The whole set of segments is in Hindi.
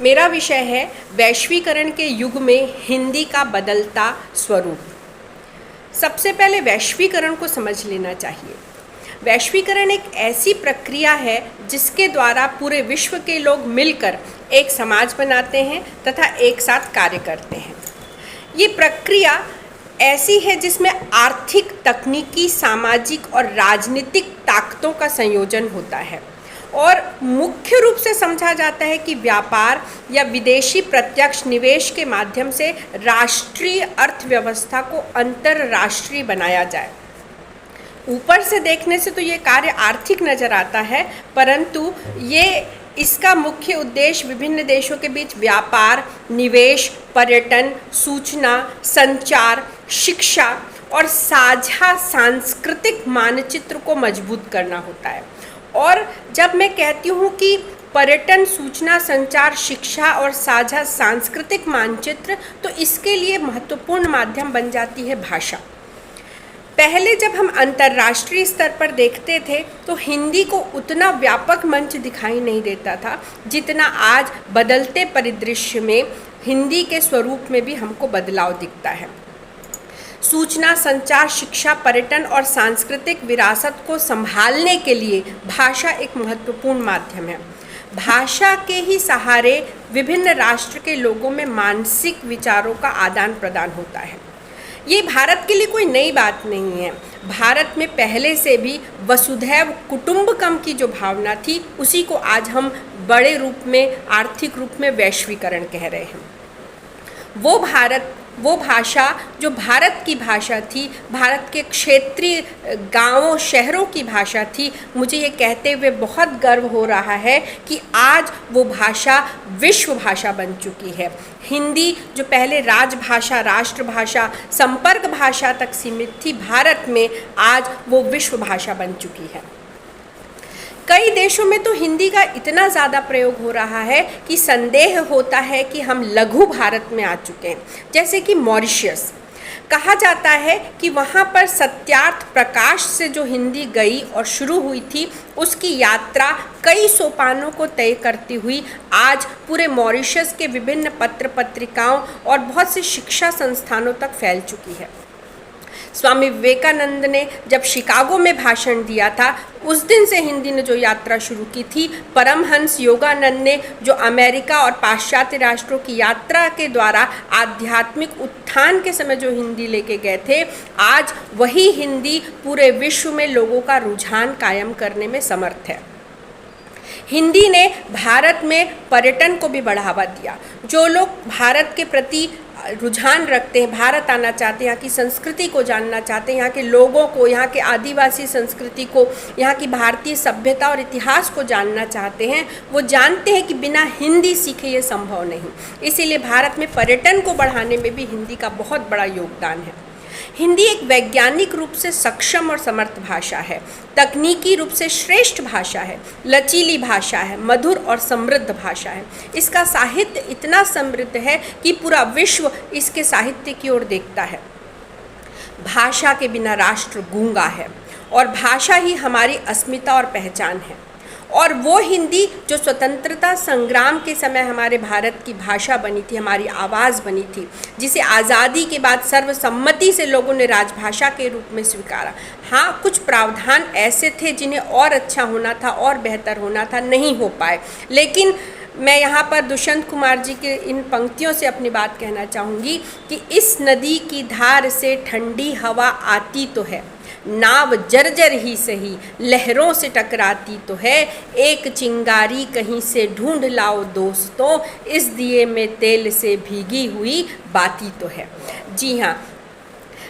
मेरा विषय है वैश्वीकरण के युग में हिंदी का बदलता स्वरूप। सबसे पहले वैश्वीकरण को समझ लेना चाहिए। वैश्वीकरण एक ऐसी प्रक्रिया है जिसके द्वारा पूरे विश्व के लोग मिलकर एक समाज बनाते हैं तथा एक साथ कार्य करते हैं। ये प्रक्रिया ऐसी है जिसमें आर्थिक, तकनीकी, सामाजिक और राजनीतिक ताकतों का संयोजन होता है और मुख्य रूप से समझा जाता है कि व्यापार या विदेशी प्रत्यक्ष निवेश के माध्यम से राष्ट्रीय अर्थव्यवस्था को अंतर्राष्ट्रीय बनाया जाए। ऊपर से देखने से तो ये कार्य आर्थिक नज़र आता है, परंतु इसका मुख्य उद्देश्य विभिन्न देशों के बीच व्यापार, निवेश, पर्यटन, सूचना, संचार, शिक्षा और साझा सांस्कृतिक मानचित्र को मजबूत करना होता है। और जब मैं कहती हूँ कि पर्यटन, सूचना, संचार, शिक्षा और साझा सांस्कृतिक मानचित्र, तो इसके लिए महत्वपूर्ण माध्यम बन जाती है भाषा। पहले जब हम अंतर्राष्ट्रीय स्तर पर देखते थे तो हिंदी को उतना व्यापक मंच दिखाई नहीं देता था जितना आज बदलते परिदृश्य में हिंदी के स्वरूप में भी हमको बदलाव दिखता है। सूचना, संचार, शिक्षा, पर्यटन और सांस्कृतिक विरासत को संभालने के लिए भाषा एक महत्वपूर्ण माध्यम है। भाषा के ही सहारे विभिन्न राष्ट्र के लोगों में मानसिक विचारों का आदान प्रदान होता है। ये भारत के लिए कोई नई बात नहीं है। भारत में पहले से भी वसुधैव कुटुंबकम की जो भावना थी, उसी को आज हम बड़े रूप में, आर्थिक रूप में वैश्वीकरण कह रहे हैं। वो भाषा जो भारत की भाषा थी, भारत के क्षेत्रीय गांवों, शहरों की भाषा थी, मुझे ये कहते हुए बहुत गर्व हो रहा है कि आज वो भाषा विश्व भाषा बन चुकी है। हिंदी जो पहले राजभाषा, राष्ट्रभाषा, संपर्क भाषा तक सीमित थी, भारत में आज वो विश्व भाषा बन चुकी है। कई देशों में तो हिंदी का इतना ज़्यादा प्रयोग हो रहा है कि संदेह होता है कि हम लघु भारत में आ चुके हैं। जैसे कि मॉरिशस, कहा जाता है कि वहाँ पर सत्यार्थ प्रकाश से जो हिंदी गई और शुरू हुई थी, उसकी यात्रा कई सोपानों को तय करती हुई आज पूरे मॉरिशस के विभिन्न पत्र पत्रिकाओं और बहुत से शिक्षा संस्थानों तक फैल चुकी है। स्वामी विवेकानंद ने जब शिकागो में भाषण दिया था, उस दिन से हिंदी ने जो यात्रा शुरू की थी। परमहंस योगानंद ने जो अमेरिका और पाश्चात्य राष्ट्रों की यात्रा के द्वारा आध्यात्मिक उत्थान के समय जो हिंदी लेके गए थे, आज वही हिंदी पूरे विश्व में लोगों का रुझान कायम करने में समर्थ है। हिंदी ने भारत में पर्यटन को भी बढ़ावा दिया। जो लोग भारत के प्रति रुझान रखते हैं, भारत आना चाहते हैं, यहाँ की संस्कृति को जानना चाहते हैं, यहाँ के लोगों को, यहाँ के आदिवासी संस्कृति को, यहाँ की भारतीय सभ्यता और इतिहास को जानना चाहते हैं, वो जानते हैं कि बिना हिंदी सीखे ये संभव नहीं। इसीलिए भारत में पर्यटन को बढ़ाने में भी हिंदी का बहुत बड़ा योगदान है। हिंदी एक वैज्ञानिक रूप से सक्षम और समर्थ भाषा है, तकनीकी रूप से श्रेष्ठ भाषा है, लचीली भाषा है, मधुर और समृद्ध भाषा है। इसका साहित्य इतना समृद्ध है कि पूरा विश्व इसके साहित्य की ओर देखता है। भाषा के बिना राष्ट्र गूंगा है और भाषा ही हमारी अस्मिता और पहचान है। और वो हिंदी जो स्वतंत्रता संग्राम के समय हमारे भारत की भाषा बनी थी, हमारी आवाज़ बनी थी, जिसे आज़ादी के बाद सर्वसम्मति से लोगों ने राजभाषा के रूप में स्वीकारा। हाँ, कुछ प्रावधान ऐसे थे जिन्हें और अच्छा होना था और बेहतर होना था, नहीं हो पाए। लेकिन मैं यहाँ पर दुष्यंत कुमार जी के इन पंक्तियों से अपनी बात कहना चाहूँगी कि इस नदी की धार से ठंडी हवा आती तो है, नाव जर्जर ही सही लहरों से टकराती तो है, एक चिंगारी कहीं से ढूंढ लाओ दोस्तों, इस दिए में तेल से भीगी हुई बाती तो है। जी हाँ,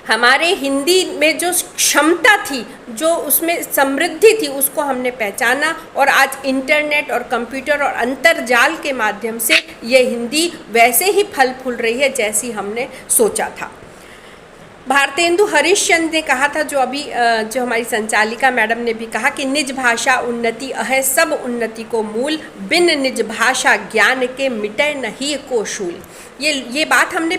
हमारे हिंदी में जो क्षमता थी, जो उसमें समृद्धि थी, उसको हमने पहचाना और आज इंटरनेट और कंप्यूटर और अंतर्जाल के माध्यम से ये हिंदी वैसे ही फल फूल रही है जैसी हमने सोचा था। भारतेंदु हरिश्चंद्र ने कहा था, जो हमारी संचालिका मैडम ने भी कहा कि निज भाषा उन्नति अहै सब उन्नति को मूल, बिन निज भाषा ज्ञान के मिटे नहीं को शूल। ये बात हमने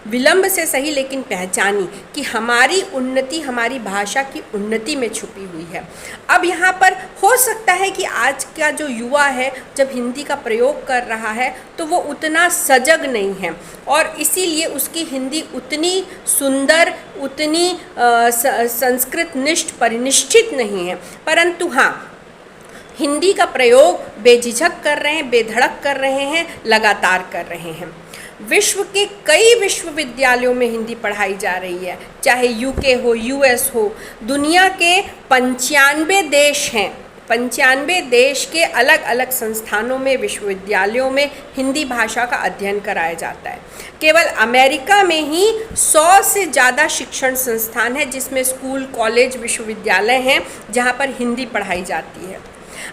विलंब से सही लेकिन पहचानी कि हमारी उन्नति हमारी भाषा की उन्नति में छुपी हुई है। अब यहाँ पर हो सकता है कि आज का जो युवा है जब हिंदी का प्रयोग कर रहा है तो वो उतना सजग नहीं है और इसीलिए उसकी हिंदी उतनी सुंदर, उतनी संस्कृत निष्ठ, परिनिष्ठित नहीं है। परंतु हाँ, हिंदी का प्रयोग बेझिझक कर रहे हैं, बेधड़क कर रहे हैं, लगातार कर रहे हैं। विश्व के कई विश्वविद्यालयों में हिंदी पढ़ाई जा रही है, चाहे यूके हो, यूएस हो। दुनिया के 95 देश हैं, 95 देश के अलग अलग संस्थानों में, विश्वविद्यालयों में हिंदी भाषा का अध्ययन कराया जाता है। केवल अमेरिका में ही 100 से ज़्यादा शिक्षण संस्थान है जिसमें स्कूल, कॉलेज, विश्वविद्यालय हैं जहाँ पर हिंदी पढ़ाई जाती है।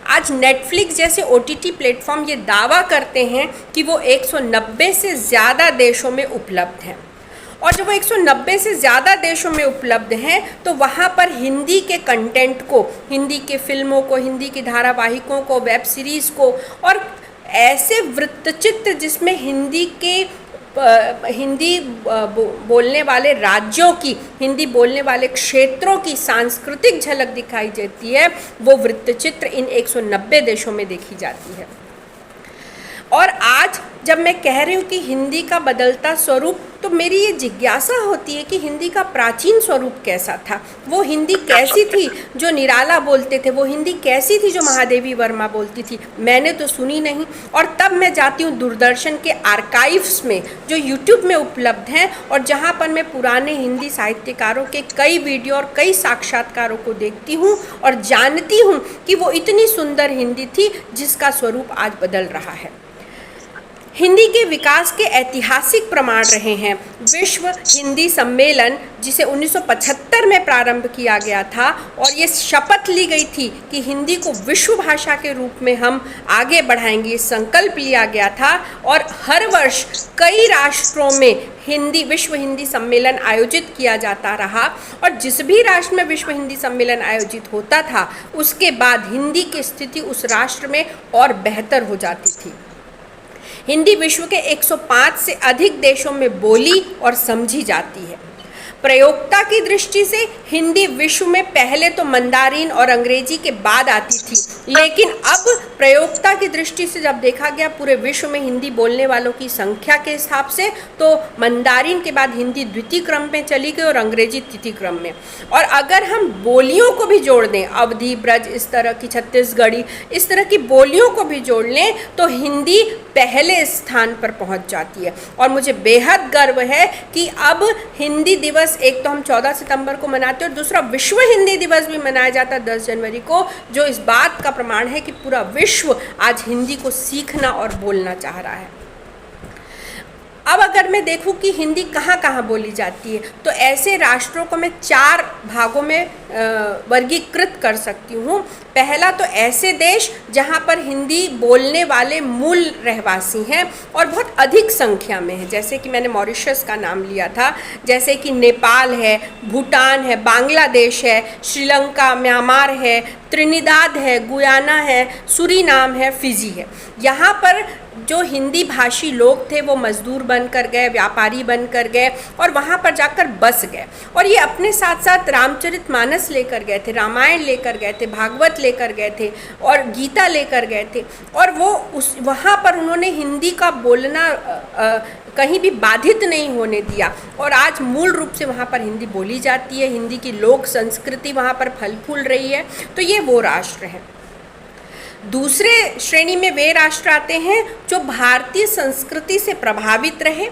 आज नेटफ्लिक्स जैसे OTT प्लेटफॉर्म ये दावा करते हैं कि वो 190 से ज़्यादा देशों में उपलब्ध हैं और जब वो 190 से ज़्यादा देशों में उपलब्ध हैं तो वहाँ पर हिंदी के कंटेंट को, हिंदी के फिल्मों को, हिंदी की धारावाहिकों को, वेब सीरीज़ को और ऐसे वृत्तचित्र जिसमें हिंदी बोलने वाले राज्यों की, हिंदी बोलने वाले क्षेत्रों की सांस्कृतिक झलक दिखाई देती है, वो वृत्तचित्र इन 190 देशों में देखी जाती है। और आज जब मैं कह रही हूँ कि हिंदी का बदलता स्वरूप, तो मेरी ये जिज्ञासा होती है कि हिंदी का प्राचीन स्वरूप कैसा था, वो हिंदी कैसी थी जो निराला बोलते थे, वो हिंदी कैसी थी जो महादेवी वर्मा बोलती थी। मैंने तो सुनी नहीं। और तब मैं जाती हूँ दूरदर्शन के आर्काइव्स में जो यूट्यूब में उपलब्ध हैं और जहाँ पर मैं पुराने हिंदी साहित्यकारों के कई वीडियो और कई साक्षात्कारों को देखती हूँ और जानती हूँ कि वो इतनी सुंदर हिंदी थी जिसका स्वरूप आज बदल रहा है। हिंदी के विकास के ऐतिहासिक प्रमाण रहे हैं विश्व हिंदी सम्मेलन, जिसे 1975 में प्रारंभ किया गया था और ये शपथ ली गई थी कि हिंदी को विश्व भाषा के रूप में हम आगे बढ़ाएंगे, ये संकल्प लिया गया था। और हर वर्ष कई राष्ट्रों में विश्व हिंदी सम्मेलन आयोजित किया जाता रहा और जिस भी राष्ट्र में विश्व हिंदी सम्मेलन आयोजित होता था उसके बाद हिंदी की स्थिति उस राष्ट्र में और बेहतर हो जाती थी। हिंदी विश्व के 105 से अधिक देशों में बोली और समझी जाती है। प्रयोक्ता की दृष्टि से हिंदी विश्व में पहले तो मंदारिन और अंग्रेजी के बाद आती थी, लेकिन अब प्रयोक्ता की दृष्टि से जब देखा गया पूरे विश्व में हिंदी बोलने वालों की संख्या के हिसाब से, तो मंदारिन के बाद हिंदी द्वितीय क्रम में चली गई और अंग्रेजी तृतीय क्रम में। और अगर हम बोलियों को भी जोड़ दें, अवधी, ब्रज, इस तरह की, छत्तीसगढ़ी, इस तरह की बोलियों को भी जोड़ लें तो हिंदी पहले स्थान पर पहुंच जाती है। और मुझे बेहद गर्व है कि अब हिंदी दिवस एक तो हम 14 सितंबर को मनाते हैं और दूसरा विश्व हिंदी दिवस भी मनाया जाता है 10 जनवरी को, जो इस बात का प्रमाण है कि पूरा विश्व आज हिंदी को सीखना और बोलना चाह रहा है। अब अगर मैं देखूं कि हिंदी कहाँ कहाँ बोली जाती है तो ऐसे राष्ट्रों को मैं 4 भागों में वर्गीकृत कर सकती हूँ। पहला तो ऐसे देश जहाँ पर हिंदी बोलने वाले मूल रहवासी हैं और बहुत अधिक संख्या में है, जैसे कि मैंने मॉरिशस का नाम लिया था, जैसे कि नेपाल है, भूटान है, बांग्लादेश है, श्रीलंका, म्यांमार है, त्रिनिदाद है, गुयाना है, सूरीनाम है, फिजी है। यहाँ पर जो हिंदी भाषी लोग थे वो मजदूर बनकर गए, व्यापारी बनकर गए और वहाँ पर जाकर बस गए और ये अपने साथ साथ रामचरितमानस लेकर गए थे, रामायण लेकर गए थे, भागवत लेकर गए थे और गीता लेकर गए थे और वो वहाँ पर उन्होंने हिंदी का बोलना कहीं भी बाधित नहीं होने दिया और आज मूल रूप से वहाँ पर हिंदी बोली जाती है। हिंदी की लोक संस्कृति वहाँ पर फल फूल रही है। तो ये वो राष्ट्र हैं। दूसरे श्रेणी में वे राष्ट्र आते हैं जो भारतीय संस्कृति से प्रभावित रहे,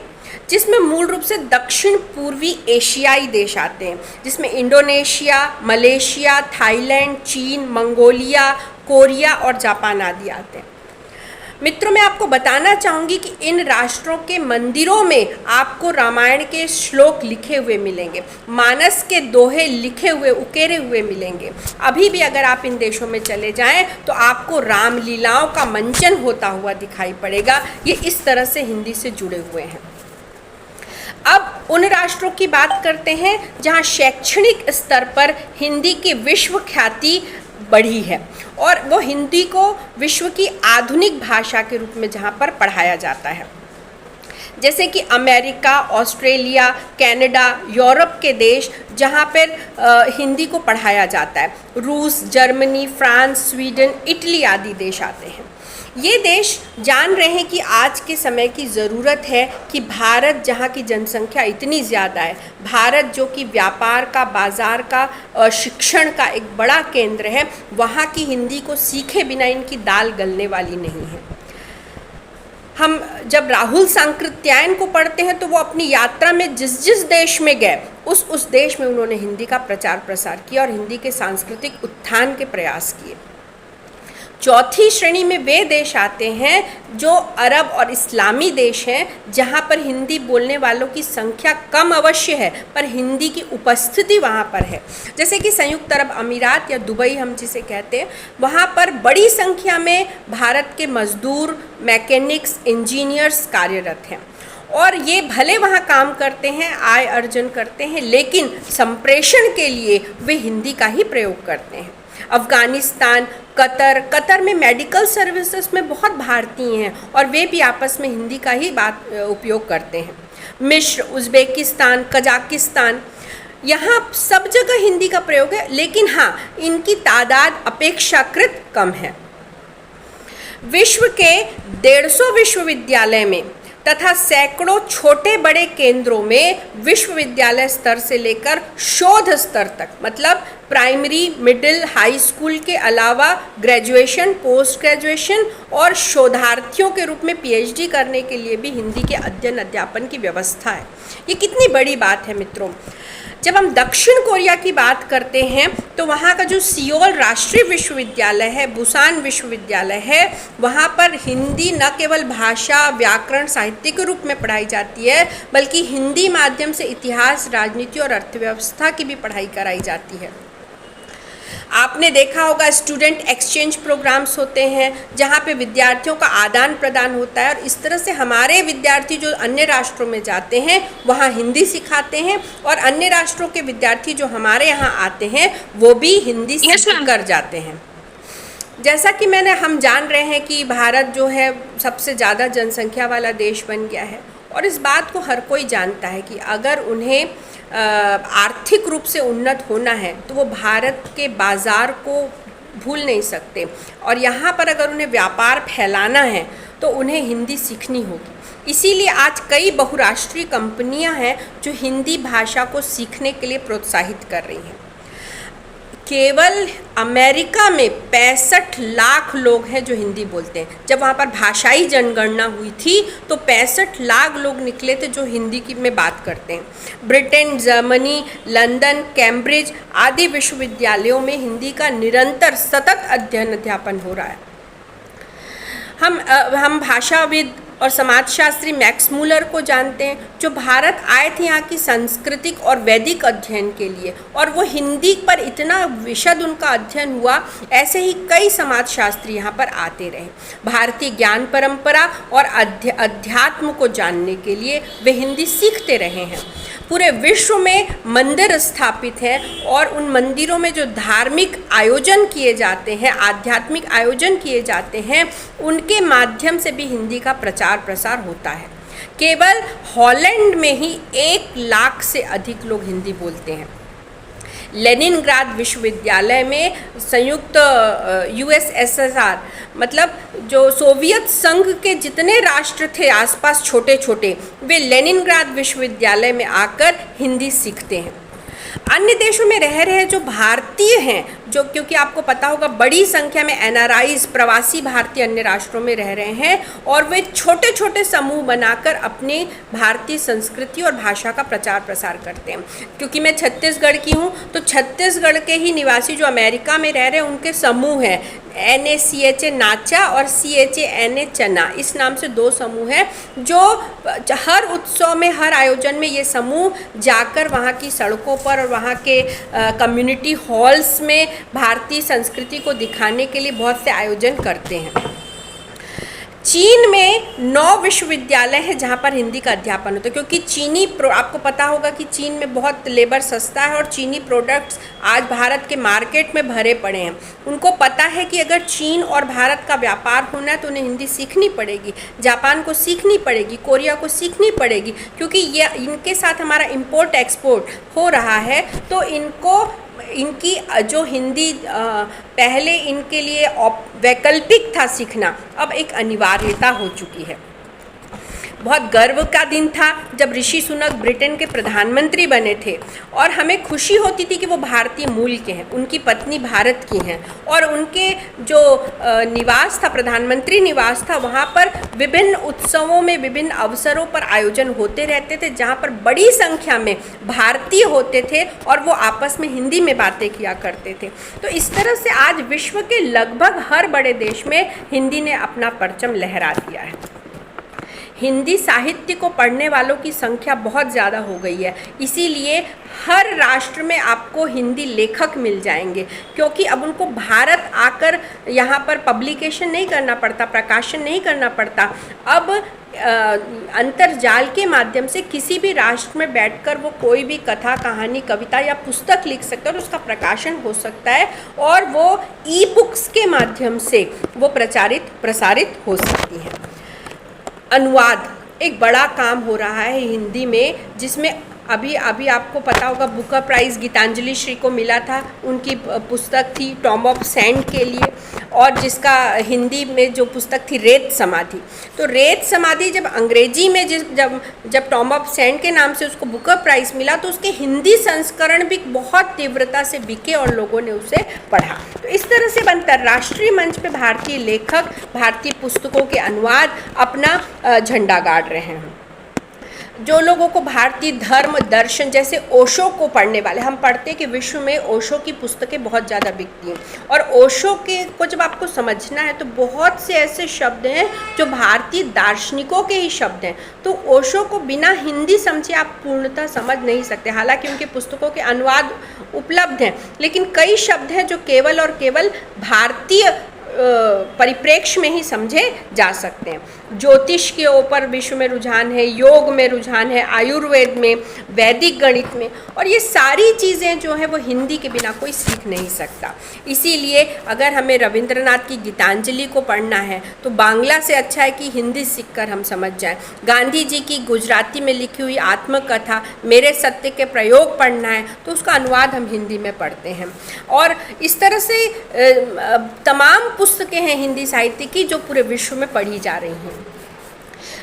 जिसमें मूल रूप से दक्षिण पूर्वी एशियाई देश आते हैं, जिसमें इंडोनेशिया, मलेशिया, थाईलैंड, चीन, मंगोलिया, कोरिया और जापान आदि आते हैं। मित्रों, मैं आपको बताना चाहूँगी कि इन राष्ट्रों के मंदिरों में आपको रामायण के श्लोक लिखे हुए मिलेंगे, मानस के दोहे लिखे हुए, उकेरे हुए मिलेंगे। अभी भी अगर आप इन देशों में चले जाएं तो आपको रामलीलाओं का मंचन होता हुआ दिखाई पड़ेगा। ये इस तरह से हिंदी से जुड़े हुए हैं। अब उन राष्ट्रों की बात करते हैं जहाँ शैक्षणिक स्तर पर हिंदी की विश्व ख्याति बढ़ी है और वो हिंदी को विश्व की आधुनिक भाषा के रूप में जहाँ पर पढ़ाया जाता है। जैसे कि अमेरिका, ऑस्ट्रेलिया, कनाडा, यूरोप के देश जहाँ पर हिंदी को पढ़ाया जाता है, रूस, जर्मनी, फ्रांस, स्वीडन, इटली आदि देश आते हैं। ये देश जान रहे हैं कि आज के समय की ज़रूरत है कि भारत, जहाँ की जनसंख्या इतनी ज़्यादा है, भारत जो कि व्यापार का, बाज़ार का, शिक्षण का एक बड़ा केंद्र है, वहाँ की हिंदी को सीखे बिना इनकी दाल गलने वाली नहीं है। हम जब राहुल सांकृत्यायन को पढ़ते हैं तो वो अपनी यात्रा में जिस जिस देश में गए उस देश में उन्होंने हिंदी का प्रचार प्रसार किया और हिंदी के सांस्कृतिक उत्थान के प्रयास किए। चौथी श्रेणी में वे देश आते हैं जो अरब और इस्लामी देश हैं, जहाँ पर हिंदी बोलने वालों की संख्या कम अवश्य है पर हिंदी की उपस्थिति वहाँ पर है। जैसे कि संयुक्त अरब अमीरात या दुबई हम जिसे कहते हैं, वहाँ पर बड़ी संख्या में भारत के मजदूर, मैकेनिक्स, इंजीनियर्स कार्यरत हैं और ये भले वहाँ काम करते हैं, आय अर्जन करते हैं, लेकिन संप्रेषण के लिए वे हिंदी का ही प्रयोग करते हैं। अफ़गानिस्तान, कतर में मेडिकल सर्विसेज में बहुत भारतीय हैं और वे भी आपस में हिंदी का ही उपयोग करते हैं। मिस्र, उज़्बेकिस्तान, कजाकिस्तान, यहाँ सब जगह हिंदी का प्रयोग है, लेकिन हाँ, इनकी तादाद अपेक्षाकृत कम है। विश्व के 150 विश्वविद्यालय में तथा सैकड़ों छोटे बड़े केंद्रों में विश्वविद्यालय स्तर से लेकर शोध स्तर तक, मतलब प्राइमरी, मिडिल, हाई स्कूल के अलावा ग्रेजुएशन, पोस्ट ग्रेजुएशन और शोधार्थियों के रूप में पीएचडी करने के लिए भी हिंदी के अध्ययन अध्यापन की व्यवस्था है। ये कितनी बड़ी बात है मित्रों। जब हम दक्षिण कोरिया की बात करते हैं तो वहाँ का जो सियोल राष्ट्रीय विश्वविद्यालय है, बुसान विश्वविद्यालय है, वहाँ पर हिंदी न केवल भाषा, व्याकरण, साहित्य के रूप में पढ़ाई जाती है, बल्कि हिंदी माध्यम से इतिहास, राजनीति और अर्थव्यवस्था की भी पढ़ाई कराई जाती है। आपने देखा होगा स्टूडेंट एक्सचेंज प्रोग्राम्स होते हैं जहाँ पे विद्यार्थियों का आदान प्रदान होता है और इस तरह से हमारे विद्यार्थी जो अन्य राष्ट्रों में जाते हैं वहाँ हिंदी सिखाते हैं और अन्य राष्ट्रों के विद्यार्थी जो हमारे यहाँ आते हैं वो भी हिंदी सीख कर जाते हैं। जैसा कि हम जान रहे हैं कि भारत जो है सबसे ज़्यादा जनसंख्या वाला देश बन गया है और इस बात को हर कोई जानता है कि अगर उन्हें आर्थिक रूप से उन्नत होना है तो वो भारत के बाज़ार को भूल नहीं सकते और यहाँ पर अगर उन्हें व्यापार फैलाना है तो उन्हें हिंदी सीखनी होगी। इसीलिए आज कई बहुराष्ट्रीय कंपनियां हैं जो हिंदी भाषा को सीखने के लिए प्रोत्साहित कर रही हैं। केवल अमेरिका में 65 लाख लोग हैं जो हिंदी बोलते हैं। जब वहाँ पर भाषाई जनगणना हुई थी तो 65 लाख लोग निकले थे जो हिंदी की में बात करते हैं। ब्रिटेन, जर्मनी, लंदन, कैम्ब्रिज आदि विश्वविद्यालयों में हिंदी का निरंतर सतत अध्ययन अध्यापन हो रहा है। हम भाषाविद और समाजशास्त्री मैक्स मूलर को जानते हैं जो भारत आए थे यहाँ की सांस्कृतिक और वैदिक अध्ययन के लिए और वो हिंदी पर इतना विशद उनका अध्ययन हुआ। ऐसे ही कई समाजशास्त्री यहाँ पर आते रहे। भारतीय ज्ञान परंपरा और अध्यात्म को जानने के लिए वे हिंदी सीखते रहे हैं। पूरे विश्व में मंदिर स्थापित हैं और उन मंदिरों में जो धार्मिक आयोजन किए जाते हैं, आध्यात्मिक आयोजन किए जाते हैं, उनके माध्यम से भी हिंदी का प्रचार प्रसार होता है। केवल हॉलैंड में ही 1 लाख से अधिक लोग हिंदी बोलते हैं। लेनिनग्राद विश्वविद्यालय में संयुक्त यूएसएसआर मतलब जो सोवियत संघ के जितने राष्ट्र थे आसपास छोटे छोटे, वे लेनिनग्राद विश्वविद्यालय में आकर हिंदी सीखते हैं। अन्य देशों में रह रहे जो भारतीय हैं, जो क्योंकि आपको पता होगा बड़ी संख्या में एनआरआईज प्रवासी भारतीय अन्य राष्ट्रों में रह रहे हैं और वे छोटे छोटे समूह बनाकर अपनी भारतीय संस्कृति और भाषा का प्रचार प्रसार करते हैं। क्योंकि मैं छत्तीसगढ़ की हूँ तो छत्तीसगढ़ के ही निवासी जो अमेरिका में रह रहे हैं उनके समूह हैं NACHA नाचा और CHANA चना, इस नाम से 2 समूह हैं जो हर उत्सव में, हर आयोजन में ये समूह जाकर वहाँ की सड़कों पर और वहाँ के कम्युनिटी हॉल्स में भारतीय संस्कृति को दिखाने के लिए बहुत से आयोजन करते हैं। चीन में 9 विश्वविद्यालय हैं जहाँ पर हिंदी का अध्यापन होता है, क्योंकि आपको पता होगा कि चीन में बहुत लेबर सस्ता है और चीनी प्रोडक्ट्स आज भारत के मार्केट में भरे पड़े हैं। उनको पता है कि अगर चीन और भारत का व्यापार होना है तो उन्हें हिंदी सीखनी पड़ेगी, जापान को सीखनी पड़ेगी, कोरिया को सीखनी पड़ेगी, क्योंकि ये इनके साथ हमारा इम्पोर्ट एक्सपोर्ट हो रहा है। तो इनकी जो हिंदी पहले इनके लिए वैकल्पिक था सीखना, अब एक अनिवार्यता हो चुकी है। बहुत गर्व का दिन था जब ऋषि सुनक ब्रिटेन के प्रधानमंत्री बने थे और हमें खुशी होती थी कि वो भारतीय मूल के हैं, उनकी पत्नी भारत की हैं और उनके जो निवास था, प्रधानमंत्री निवास था, वहाँ पर विभिन्न उत्सवों में विभिन्न अवसरों पर आयोजन होते रहते थे जहाँ पर बड़ी संख्या में भारतीय होते थे और वो आपस में हिंदी में बातें किया करते थे। तो इस तरह से आज विश्व के लगभग हर बड़े देश में हिंदी ने अपना परचम लहरा दिया है। हिंदी साहित्य को पढ़ने वालों की संख्या बहुत ज़्यादा हो गई है, इसीलिए हर राष्ट्र में आपको हिंदी लेखक मिल जाएंगे, क्योंकि अब उनको भारत आकर यहाँ पर पब्लिकेशन नहीं करना पड़ता, प्रकाशन नहीं करना पड़ता। अब अंतर्जाल के माध्यम से किसी भी राष्ट्र में बैठकर वो कोई भी कथा, कहानी, कविता या पुस्तक लिख सकता है और उसका प्रकाशन हो सकता है और वो ई बुक्स के माध्यम से वो प्रसारित हो सकती हैं। अनुवाद एक बड़ा काम हो रहा है हिंदी में, जिसमें अभी आपको पता होगा बुकर प्राइज़ गीतांजलि श्री को मिला था। उनकी पुस्तक थी टॉम ऑफ सैंड के लिए, और जिसका हिंदी में जो पुस्तक थी रेत समाधि। तो रेत समाधि जब अंग्रेजी में जब टॉम ऑफ सैंड के नाम से उसको बुकर प्राइज़ मिला तो उसके हिंदी संस्करण भी बहुत तीव्रता से बिके और लोगों ने उसे पढ़ा। तो इस तरह से अंतर्राष्ट्रीय मंच पे भारतीय लेखक भारतीय पुस्तकों के अनुवाद अपना झंडा गाड़ रहे हैं। जो लोगों को भारतीय धर्म दर्शन जैसे ओशो को पढ़ने वाले, हम पढ़ते हैं कि विश्व में ओशो की पुस्तकें बहुत ज़्यादा बिकती हैं, और ओशो के को जब आपको समझना है तो बहुत से ऐसे शब्द हैं जो भारतीय दार्शनिकों के ही शब्द हैं। तो ओशो को बिना हिंदी समझे आप पूर्णतः समझ नहीं सकते। हालांकि उनके पुस्तकों के अनुवाद उपलब्ध हैं, लेकिन कई शब्द हैं जो केवल और केवल भारतीय परिप्रेक्ष्य में ही समझे जा सकते हैं। ज्योतिष के ऊपर विश्व में रुझान है, योग में रुझान है, आयुर्वेद में, वैदिक गणित में, और ये सारी चीज़ें जो हैं वो हिंदी के बिना कोई सीख नहीं सकता। इसीलिए अगर हमें रविंद्रनाथ की गीतांजलि को पढ़ना है तो बांग्ला से अच्छा है कि हिंदी सीखकर हम समझ जाएं। गांधी जी की गुजराती में लिखी हुई आत्मकथा मेरे सत्य के प्रयोग पढ़ना है तो उसका अनुवाद हम हिंदी में पढ़ते हैं। और इस तरह से तमाम पुस्तकें हैं हिंदी साहित्य की जो पूरे विश्व में पढ़ी जा रही हैं।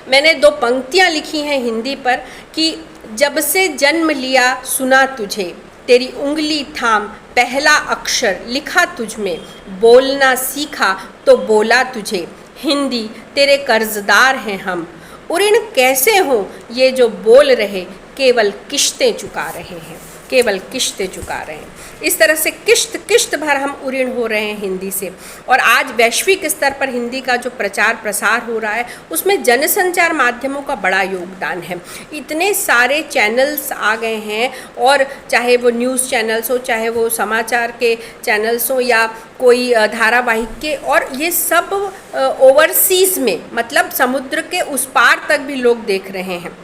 मैंने 2 पंक्तियाँ लिखी हैं हिंदी पर कि जब से जन्म लिया सुना तुझे, तेरी उंगली थाम पहला अक्षर लिखा तुझ में, बोलना सीखा तो बोला तुझे, हिंदी तेरे कर्जदार हैं हम, ऋण कैसे हो ये जो बोल रहे, केवल किश्तें चुका रहे हैं, केवल किश्तें चुका रहे हैं। इस तरह से किश्त भर हम ऋण हो रहे हैं हिंदी से। और आज वैश्विक स्तर पर हिंदी का जो प्रचार प्रसार हो रहा है उसमें जनसंचार माध्यमों का बड़ा योगदान है। इतने सारे चैनल्स आ गए हैं, और चाहे वो न्यूज़ चैनल्स हो, चाहे वो समाचार के चैनल्स हो या कोई धारावाहिक के, और ये सब ओवरसीज़ में मतलब समुद्र के उस पार तक भी लोग देख रहे हैं।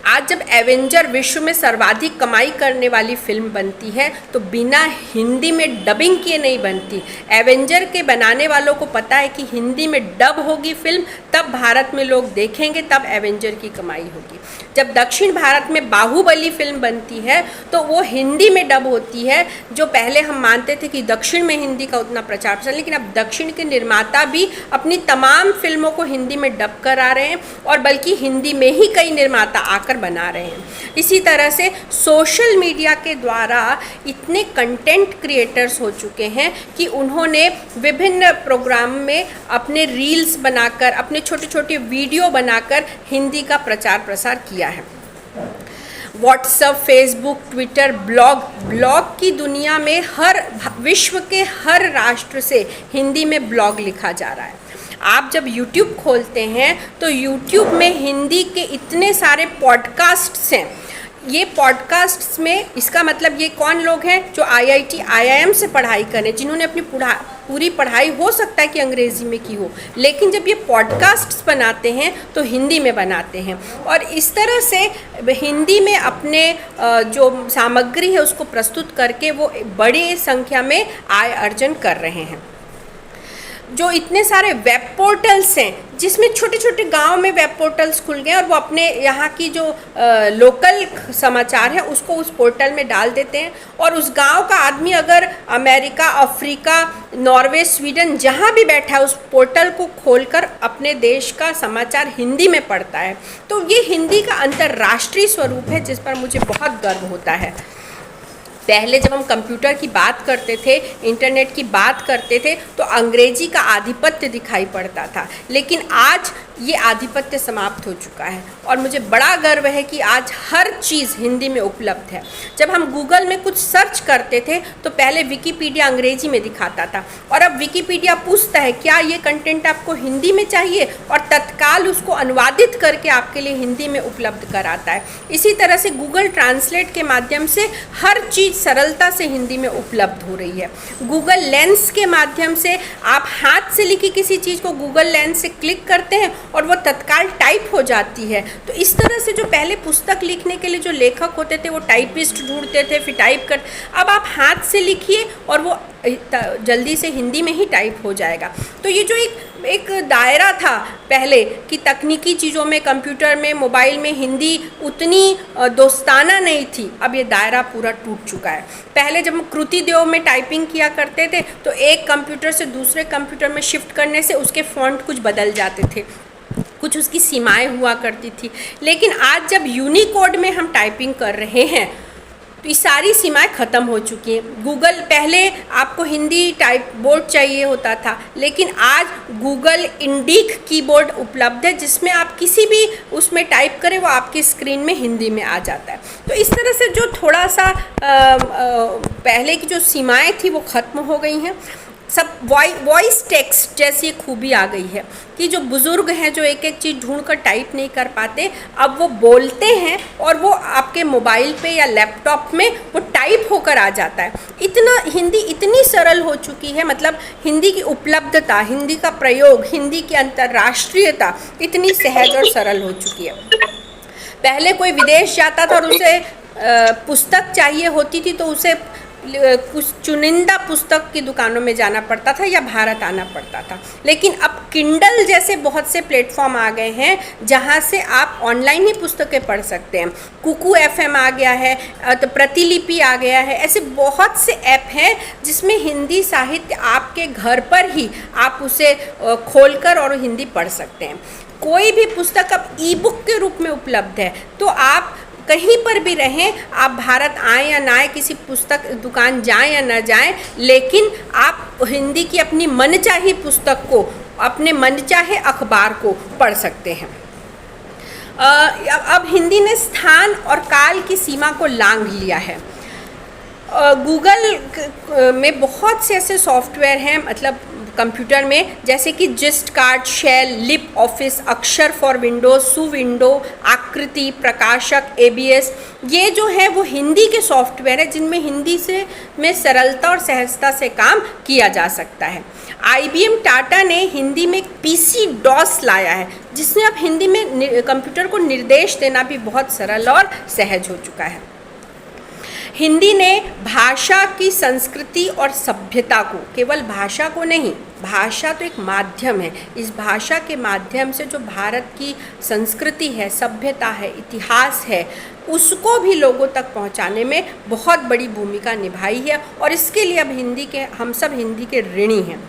आज जब एवेंजर विश्व में सर्वाधिक कमाई करने वाली फिल्म बनती है तो बिना हिंदी में डबिंग किए नहीं बनती। एवेंजर के बनाने वालों को पता है कि हिंदी में डब होगी फिल्म, तब भारत में लोग देखेंगे, तब एवेंजर की कमाई होगी। जब दक्षिण भारत में बाहुबली फिल्म बनती है तो वो हिंदी में डब होती है, जो पहले हम मानते थे कि दक्षिण में हिंदी का उतना प्रचार प्रसार, लेकिन अब दक्षिण के निर्माता भी अपनी तमाम फिल्मों को हिंदी में डब करा रहे हैं, और बल्कि हिंदी में ही कई निर्माता आकर बना रहे हैं। इसी तरह से सोशल मीडिया के द्वारा इतने कंटेंट क्रिएटर्स हो चुके हैं कि उन्होंने विभिन्न प्रोग्राम में अपने रील्स बनाकर, अपने छोटे छोटे वीडियो बनाकर हिंदी का प्रचार प्रसार किया है। व्हाट्सएप, फेसबुक, ट्विटर, ब्लॉग की दुनिया में विश्व के हर राष्ट्र से हिंदी में ब्लॉग लिखा जा रहा है। आप जब YouTube खोलते हैं तो YouTube में हिंदी के इतने सारे पॉडकास्ट्स हैं। ये पॉडकास्ट्स में, इसका मतलब ये कौन लोग हैं जो IIT, IIM से पढ़ाई करें, जिन्होंने अपनी पूरी पढ़ाई हो सकता है कि अंग्रेज़ी में की हो, लेकिन जब ये पॉडकास्ट्स बनाते हैं तो हिंदी में बनाते हैं और इस तरह से हिंदी में अपने जो सामग्री है उसको प्रस्तुत करके वो बड़ी संख्या में आय अर्जन कर रहे हैं। जो इतने सारे वेब पोर्टल्स हैं जिसमें छोटे छोटे गांव में वेब पोर्टल्स खुल गए और वो अपने यहाँ की जो लोकल समाचार है उसको उस पोर्टल में डाल देते हैं और उस गांव का आदमी अगर अमेरिका, अफ्रीका, नॉर्वे, स्वीडन जहाँ भी बैठा है उस पोर्टल को खोलकर अपने देश का समाचार हिंदी में पढ़ता है। तो ये हिंदी का अंतर्राष्ट्रीय स्वरूप है जिस पर मुझे बहुत गर्व होता है। पहले जब हम कंप्यूटर की बात करते थे, इंटरनेट की बात करते थे तो अंग्रेजी का आधिपत्य दिखाई पड़ता था, लेकिन आज ये आधिपत्य समाप्त हो चुका है और मुझे बड़ा गर्व है कि आज हर चीज़ हिंदी में उपलब्ध है। जब हम गूगल में कुछ सर्च करते थे तो पहले विकिपीडिया अंग्रेजी में दिखाता था और अब विकिपीडिया पूछता है क्या ये कंटेंट आपको हिंदी में चाहिए और तत्काल उसको अनुवादित करके आपके लिए हिंदी में उपलब्ध कराता है। इसी तरह से गूगल ट्रांसलेट के माध्यम से हर चीज़ सरलता से हिंदी में उपलब्ध हो रही है। गूगल लेंस के माध्यम से आप हाथ से लिखी किसी चीज़ को गूगल लेंस से क्लिक करते हैं और वो तत्काल टाइप हो जाती है। तो इस तरह से जो पहले पुस्तक लिखने के लिए जो लेखक होते थे वो टाइपिस्ट ढूंढते थे, फिर टाइप कर, अब आप हाथ से लिखिए और वो जल्दी से हिंदी में ही टाइप हो जाएगा। तो ये जो एक दायरा था पहले कि तकनीकी चीज़ों में, कंप्यूटर में, मोबाइल में हिंदी उतनी दोस्ताना नहीं थी, अब ये दायरा पूरा टूट चुका है। पहले जब हम कृति देव में टाइपिंग किया करते थे तो एक कंप्यूटर से दूसरे कंप्यूटर में शिफ्ट करने से उसके फॉन्ट कुछ बदल जाते थे, कुछ उसकी सीमाएं हुआ करती थी, लेकिन आज जब यूनिकोड में हम टाइपिंग कर रहे हैं तो ये सारी सीमाएं ख़त्म हो चुकी हैं। गूगल, पहले आपको हिंदी टाइप बोर्ड चाहिए होता था, लेकिन आज गूगल इंडिक कीबोर्ड उपलब्ध है जिसमें आप किसी भी उसमें टाइप करें वो आपकी स्क्रीन में हिंदी में आ जाता है। तो इस तरह से जो थोड़ा सा पहले की जो सीमाएं थी वो ख़त्म हो गई हैं। सब वॉइस टेक्स्ट जैसी खूबी आ गई है कि जो बुज़ुर्ग हैं जो एक एक चीज़ ढूंढकर टाइप नहीं कर पाते, अब वो बोलते हैं और वो आपके मोबाइल पे या लैपटॉप में वो टाइप होकर आ जाता है। इतना हिंदी इतनी सरल हो चुकी है, मतलब हिंदी की उपलब्धता, हिंदी का प्रयोग, हिंदी की अंतर्राष्ट्रीयता इतनी सहज और सरल हो चुकी है। पहले कोई विदेश जाता था और उसे पुस्तक चाहिए होती थी तो उसे कुछ चुनिंदा पुस्तक की दुकानों में जाना पड़ता था या भारत आना पड़ता था, लेकिन अब किंडल जैसे बहुत से प्लेटफॉर्म आ गए हैं जहां से आप ऑनलाइन ही पुस्तकें पढ़ सकते हैं। कुकू FM आ गया है, तो प्रतिलिपि आ गया है, ऐसे बहुत से ऐप हैं जिसमें हिंदी साहित्य आपके घर पर ही आप उसे खोलकर और हिंदी पढ़ सकते हैं। कोई भी पुस्तक अब ई बुक के रूप में उपलब्ध है, तो आप कहीं पर भी रहें, आप भारत आएँ या ना आए, किसी पुस्तक दुकान जाएं या ना जाएं, लेकिन आप हिंदी की अपनी मनचाही पुस्तक को, अपने मनचाहे अखबार को पढ़ सकते हैं। अब हिंदी ने स्थान और काल की सीमा को लांघ लिया है। गूगल में बहुत से ऐसे सॉफ्टवेयर हैं, मतलब कंप्यूटर में, जैसे कि जिस्ट कार्ड, शेल, Leap Office, Akshar for Windows, सु विंडो, आकृति, प्रकाशक, ABS, ये जो है वो हिंदी के सॉफ्टवेयर है जिनमें हिंदी से में सरलता और सहजता से काम किया जा सकता है। IBM टाटा ने हिंदी में PC DOS लाया है जिसमें अब हिंदी में कंप्यूटर को निर्देश देना भी बहुत सरल और सहज हो चुका है। हिंदी ने भाषा की संस्कृति और सभ्यता को, केवल भाषा को नहीं, भाषा तो एक माध्यम है, इस भाषा के माध्यम से जो भारत की संस्कृति है, सभ्यता है, इतिहास है, उसको भी लोगों तक पहुंचाने में बहुत बड़ी भूमिका निभाई है और इसके लिए अब हम सब हिंदी के ऋणी हैं।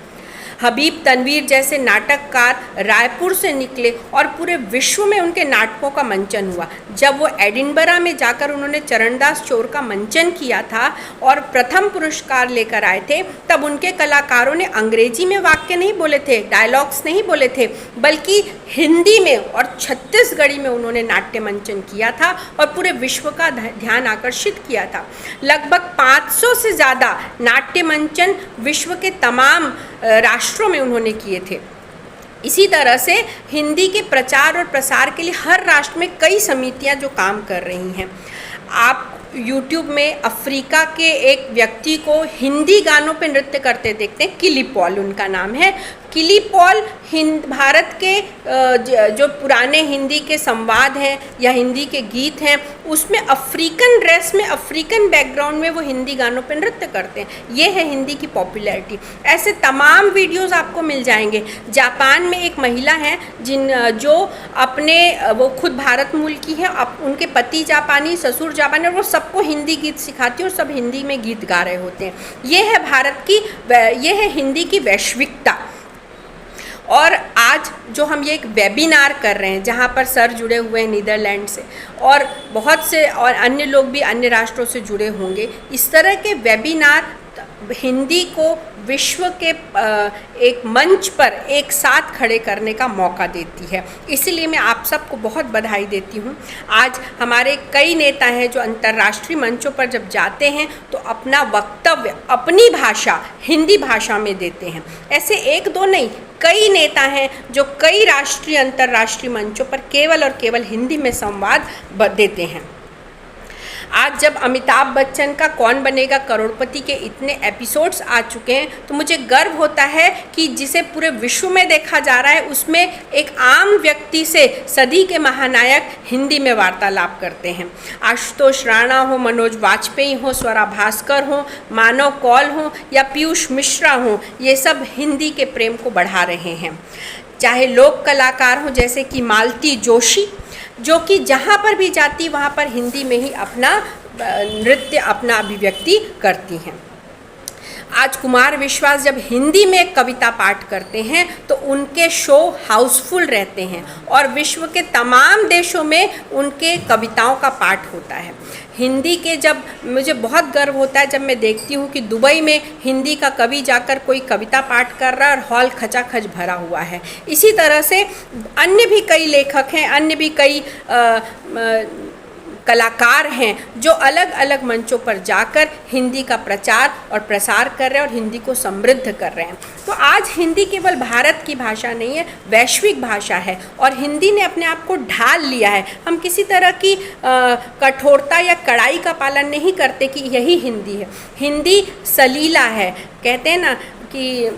हबीब तनवीर जैसे नाटककार रायपुर से निकले और पूरे विश्व में उनके नाटकों का मंचन हुआ। जब वो एडिनबरा में जाकर उन्होंने चरणदास चोर का मंचन किया था और प्रथम पुरस्कार लेकर आए थे, तब उनके कलाकारों ने अंग्रेजी में वाक्य नहीं बोले थे, डायलॉग्स नहीं बोले थे, बल्कि हिंदी में और छत्तीसगढ़ी में उन्होंने नाट्य मंचन किया था और पूरे विश्व का ध्यान आकर्षित किया था। लगभग 500 से ज़्यादा नाट्य मंचन विश्व के तमाम राष्ट्रों में उन्होंने किए थे। इसी तरह से हिंदी के प्रचार और प्रसार के लिए हर राष्ट्र में कई समितियां जो काम कर रही हैं। आप यूट्यूब में अफ्रीका के एक व्यक्ति को हिंदी गानों पे नृत्य करते देखते हैं, किली पॉल उनका नाम है। किली पॉल भारत के जो पुराने हिंदी के संवाद हैं या हिंदी के गीत हैं उसमें अफ्रीकन ड्रेस में, अफ्रीकन बैकग्राउंड में वो हिंदी गानों पे नृत्य करते हैं। ये है हिंदी की पॉपुलैरिटी। ऐसे तमाम वीडियोस आपको मिल जाएंगे। जापान में एक महिला हैं जो अपने, वो खुद भारत मूल की है, उनके पति जापानी, ससुर जापानी, और वो सबको हिंदी गीत सिखाती है और सब हिंदी में गीत गा रहे होते हैं। ये है भारत की, ये है हिंदी की वैश्विकता। और आज जो हम ये एक वेबिनार कर रहे हैं जहाँ पर सर जुड़े हुए हैं नीदरलैंड से, और बहुत से और अन्य लोग भी अन्य राष्ट्रों से जुड़े होंगे, इस तरह के वेबिनार हिंदी को विश्व के एक मंच पर एक साथ खड़े करने का मौका देती है। इसीलिए मैं आप सबको बहुत बधाई देती हूँ। आज हमारे कई नेता हैं जो अंतर्राष्ट्रीय मंचों पर जब जाते हैं तो अपना वक्तव्य अपनी भाषा, हिंदी भाषा में देते हैं। ऐसे एक दो नहीं, कई नेता हैं जो कई राष्ट्रीय अंतर्राष्ट्रीय मंचों पर केवल और केवल हिंदी में संवाद देते हैं। आज जब अमिताभ बच्चन का कौन बनेगा करोड़पति के इतने एपिसोड्स आ चुके हैं तो मुझे गर्व होता है कि जिसे पूरे विश्व में देखा जा रहा है उसमें एक आम व्यक्ति से सदी के महानायक हिंदी में वार्तालाप करते हैं। आशुतोष राणा हो, मनोज वाजपेयी हो, स्वरा भास्कर हो, मानव कौल हो या पीयूष मिश्रा हो, ये सब हिंदी के प्रेम को बढ़ा रहे हैं। चाहे लोक कलाकार हो जैसे कि मालती जोशी, जो कि जहाँ पर भी जाती वहाँ पर हिंदी में ही अपना नृत्य, अपना अभिव्यक्ति करती हैं। आज कुमार विश्वास जब हिंदी में कविता पाठ करते हैं तो उनके शो हाउसफुल रहते हैं और विश्व के तमाम देशों में उनके कविताओं का पाठ होता है। हिंदी के जब मुझे बहुत गर्व होता है जब मैं देखती हूँ कि दुबई में हिंदी का कवि जाकर कोई कविता पाठ कर रहा है और हॉल खचाखच भरा हुआ है। इसी तरह से अन्य भी कई लेखक हैं, अन्य भी कई कलाकार हैं जो अलग अलग मंचों पर जाकर हिंदी का प्रचार और प्रसार कर रहे हैं और हिंदी को समृद्ध कर रहे हैं। तो आज हिंदी केवल भारत की भाषा नहीं है, वैश्विक भाषा है और हिंदी ने अपने आप को ढाल लिया है। हम किसी तरह की कठोरता या कड़ाई का पालन नहीं करते कि यही हिंदी है। हिंदी सलीला है। कहते हैं ना कि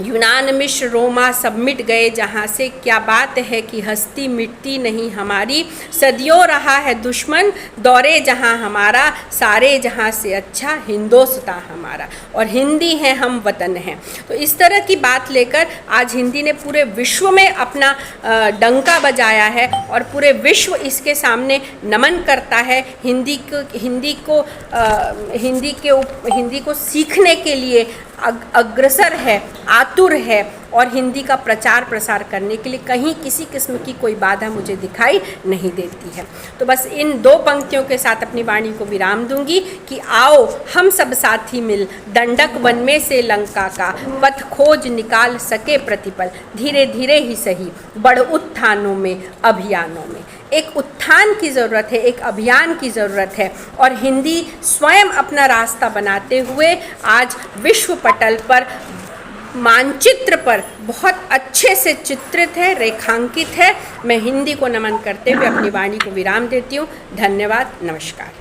यूनान मिश्र रोमा सब मिट गए जहाँ से, क्या बात है कि हस्ती मिटती नहीं हमारी, सदियों रहा है दुश्मन दौरे जहाँ हमारा, सारे जहाँ से अच्छा हिंदोस्तां हमारा, और हिंदी है हम वतन हैं। तो इस तरह की बात लेकर आज हिंदी ने पूरे विश्व में अपना डंका बजाया है और पूरे विश्व इसके सामने नमन करता है। हिंदी को सीखने के लिए अग्रसर है, आतुर है और हिंदी का प्रचार प्रसार करने के लिए कहीं किसी किस्म की कोई बाधा मुझे दिखाई नहीं देती है। तो बस इन दो पंक्तियों के साथ अपनी वाणी को विराम दूंगी कि आओ हम सब साथी मिल, दंडक वन में से लंका का पथ खोज निकाल सके प्रतिपल, धीरे धीरे ही सही बढ़ उत्थानों में अभियानों में। एक उत्थान की ज़रूरत है, एक अभियान की ज़रूरत है और हिंदी स्वयं अपना रास्ता बनाते हुए आज विश्व पटल पर, मानचित्र पर बहुत अच्छे से चित्रित है, रेखांकित है। मैं हिंदी को नमन करते हुए अपनी वाणी को विराम देती हूँ। धन्यवाद, नमस्कार।